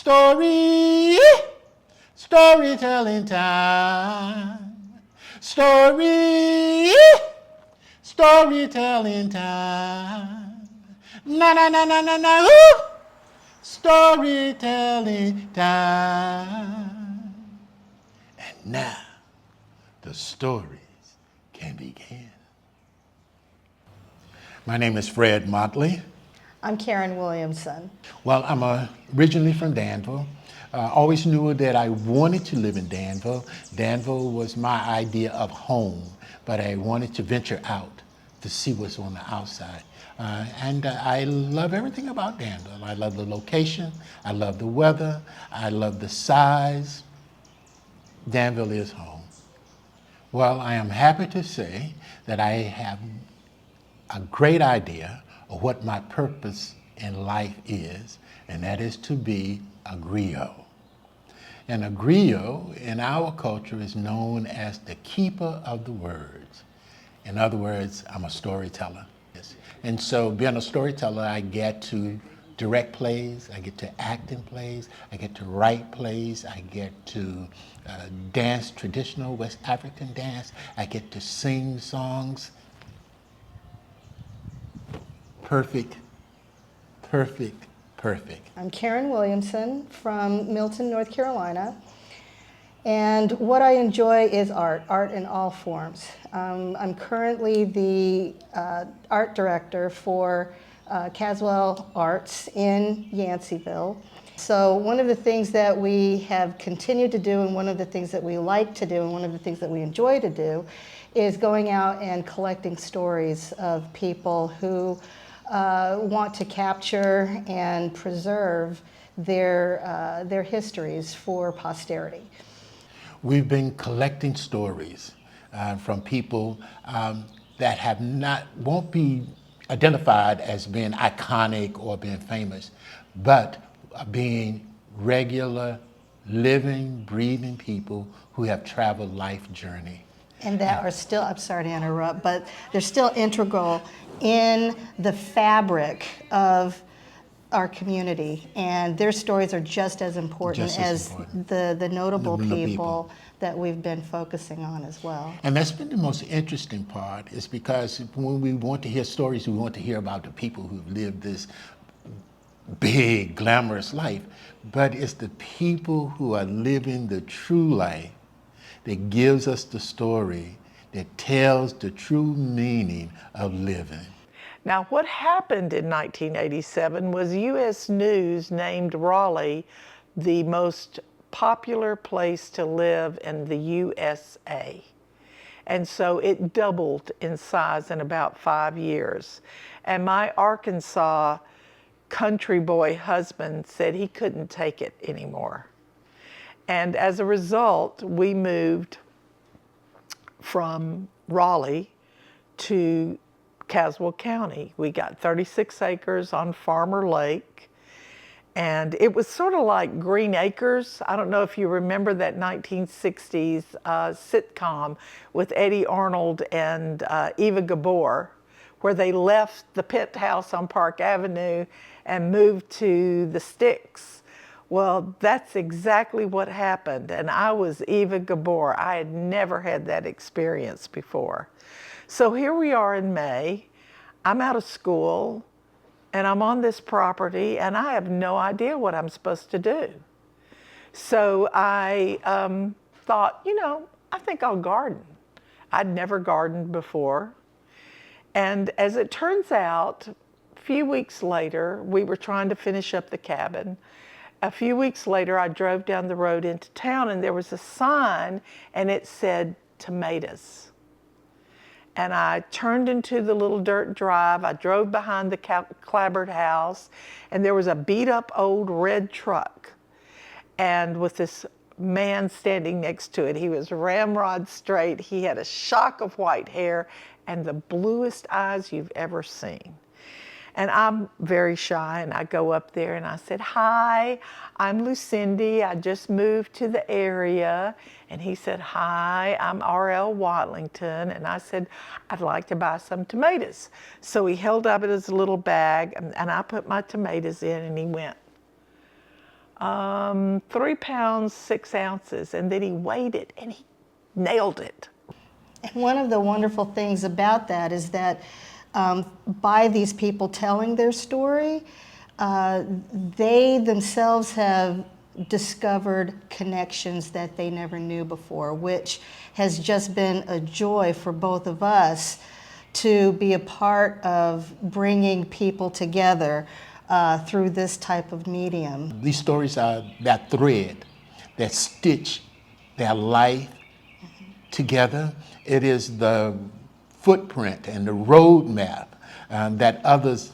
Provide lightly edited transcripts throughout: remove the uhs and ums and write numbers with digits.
Story, storytelling time. Story, storytelling time. Na na na na na na. Ooh. Storytelling time. And now the stories can begin. My name is Fred Motley. I'm Karen Williamson. Well, I'm originally from Danville. Always knew that I wanted to live in Danville. Danville was my idea of home, but I wanted to venture out to see what's on the outside. And I love everything about Danville. I love the location, I love the weather, I love the size. Danville is home. Well, I am happy to say that I have a great idea of what my purpose in life is, and that is to be a griot. And a griot in our culture is known as the keeper of the words. In other words, I'm a storyteller. And so being a storyteller, I get to direct plays, I get to act in plays, I get to write plays, I get to dance traditional West African dance, I get to sing songs. Perfect, perfect, perfect. I'm Karen Williamson from Milton, North Carolina. And what I enjoy is art in all forms. I'm currently the art director for Caswell Arts in Yanceyville. So one of the things that we have continued to do, and one of the things that we like to do, and one of the things that we enjoy to do, is going out and collecting stories of people who want to capture and preserve their histories for posterity. We've been collecting stories from people that won't be identified as being iconic or being famous, but being regular, living, breathing people who have traveled life journey. And that are still, I'm sorry to interrupt, but they're still integral in the fabric of our community, and their stories are just as important as the notable people that we've been focusing on as well. And that's been the most interesting part, is because when we want to hear stories, we want to hear about the people who've lived this big, glamorous life, but it's the people who are living the true life that gives us the story that tells the true meaning of living. Now, what happened in 1987 was U.S. News named Raleigh the most popular place to live in the USA. And so it doubled in size in about 5 years. And my Arkansas country boy husband said he couldn't take it anymore. And as a result, we moved from Raleigh to Caswell County. We got 36 acres on Farmer Lake, and it was sort of like Green Acres. I don't know if you remember that 1960s sitcom with Eddie Arnold and Eva Gabor, where they left the penthouse on Park Avenue and moved to the sticks. Well, that's exactly what happened, and I was Eva Gabor. I had never had that experience before. So here we are in May. I'm out of school, and I'm on this property, and I have no idea what I'm supposed to do. So I thought, I think I'll garden. I'd never gardened before. And as it turns out, a few weeks later, we were trying to finish up the cabin. A few weeks later, I drove down the road into town, and there was a sign, and it said tomatoes. And I turned into the little dirt drive. I drove behind the clapboard house, and there was a beat up old red truck, and with this man standing next to it. He was ramrod straight. He had a shock of white hair and the bluest eyes you've ever seen. And I'm very shy, and I go up there and I said, "Hi, I'm Lucindy. I just moved to the area." And he said, "Hi, I'm R.L. Watlington." And I said, "I'd like to buy some tomatoes." So he held up his little bag, and I put my tomatoes in, and he went, £3 6 ounces, and then he weighed it and he nailed it. And one of the wonderful things about that is that by these people telling their story, they themselves have discovered connections that they never knew before, which has just been a joy for both of us to be a part of bringing people together through this type of medium. These stories are that thread that stitch their life together. It is the footprint and the roadmap that others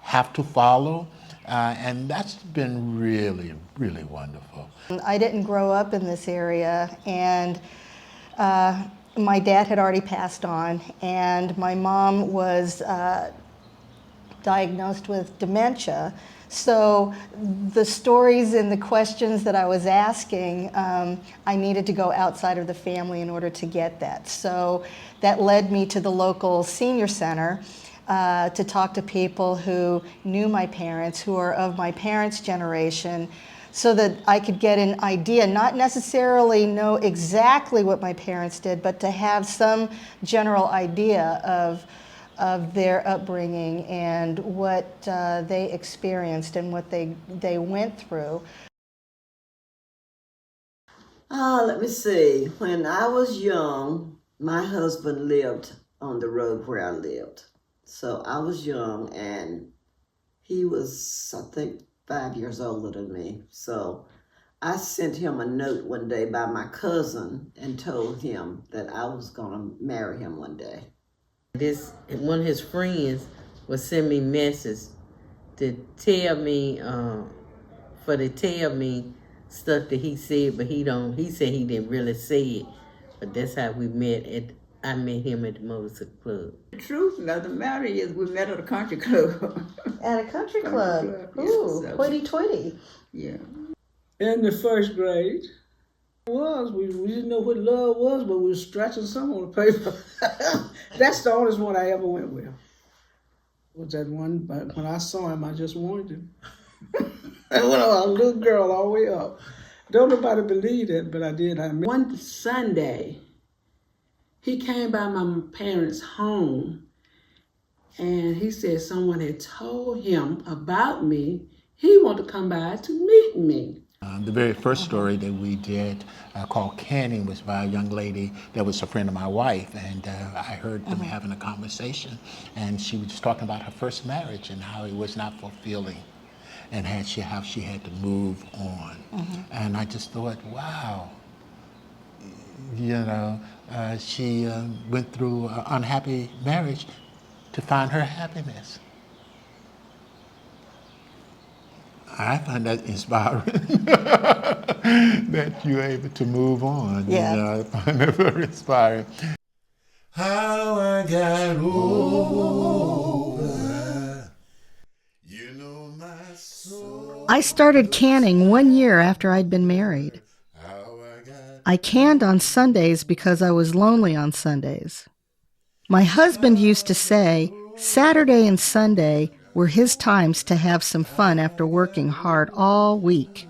have to follow. And that's been really, really wonderful. I didn't grow up in this area, and my dad had already passed on, and my mom was diagnosed with dementia. So the stories and the questions that I was asking, I needed to go outside of the family in order to get that. So that led me to the local senior center to talk to people who knew my parents, who are of my parents' generation, so that I could get an idea, not necessarily know exactly what my parents did, but to have some general idea of their upbringing and what they experienced and what they went through. Let me see. When I was young, my husband lived on the road where I lived. So I was young, and he was, I think, 5 years older than me. So I sent him a note one day by my cousin and told him that I was going to marry him one day. One of his friends would send me messages to tell me, stuff that he said, but he said he didn't really say it. But that's how we met. I met him at the motorcycle club. The truth of the matter is we met at a country club. At a country club. Ooh, yes, hoity-toity. Yeah. In the first grade, we didn't know what love was, but we were scratching some on the paper. That's the only one I ever went with. Was that one? But when I saw him, I just wanted him. I went a little girl all the way up. Don't nobody believe that, but I did. One Sunday, he came by my parents' home, and he said someone had told him about me. He wanted to come by to meet me. The very first story that we did called Canning was by a young lady that was a friend of my wife, and I heard them having a conversation, and she was talking about her first marriage and how it was not fulfilling, and how she had to move on. And I just thought, wow, she went through an unhappy marriage to find her happiness. I find that inspiring that you're able to move on. Yeah. I find that very inspiring. How I got over, my soul. I started canning 1 year after I'd been married. I canned on Sundays because I was lonely on Sundays. My husband used to say Saturday and Sunday were his times to have some fun after working hard all week.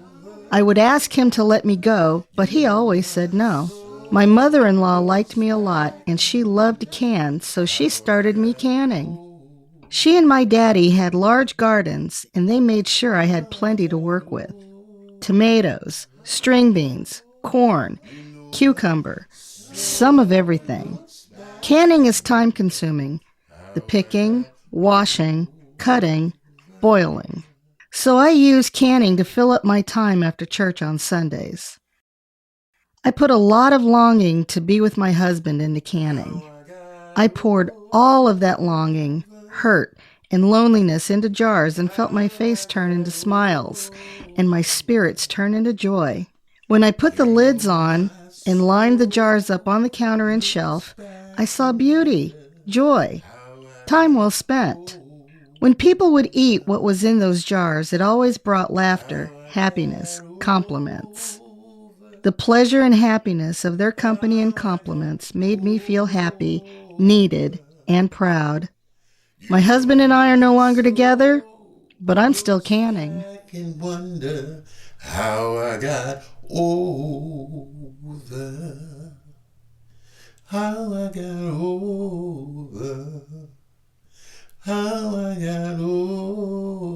I would ask him to let me go, but he always said no. My mother-in-law liked me a lot, and she loved to can, so she started me canning. She and my daddy had large gardens, and they made sure I had plenty to work with. Tomatoes, string beans, corn, cucumber, some of everything. Canning is time-consuming. The picking, washing, cutting, boiling. So I use canning to fill up my time after church on Sundays. I put a lot of longing to be with my husband into canning. I poured all of that longing, hurt, and loneliness into jars and felt my face turn into smiles and my spirits turn into joy. When I put the lids on and lined the jars up on the counter and shelf, I saw beauty, joy, time well spent. When people would eat what was in those jars, it always brought laughter, happiness, compliments. The pleasure and happiness of their company and compliments made me feel happy, needed, and proud. My husband and I are no longer together, but I'm still canning. I can wonder how I got over, how I got over, how I got over.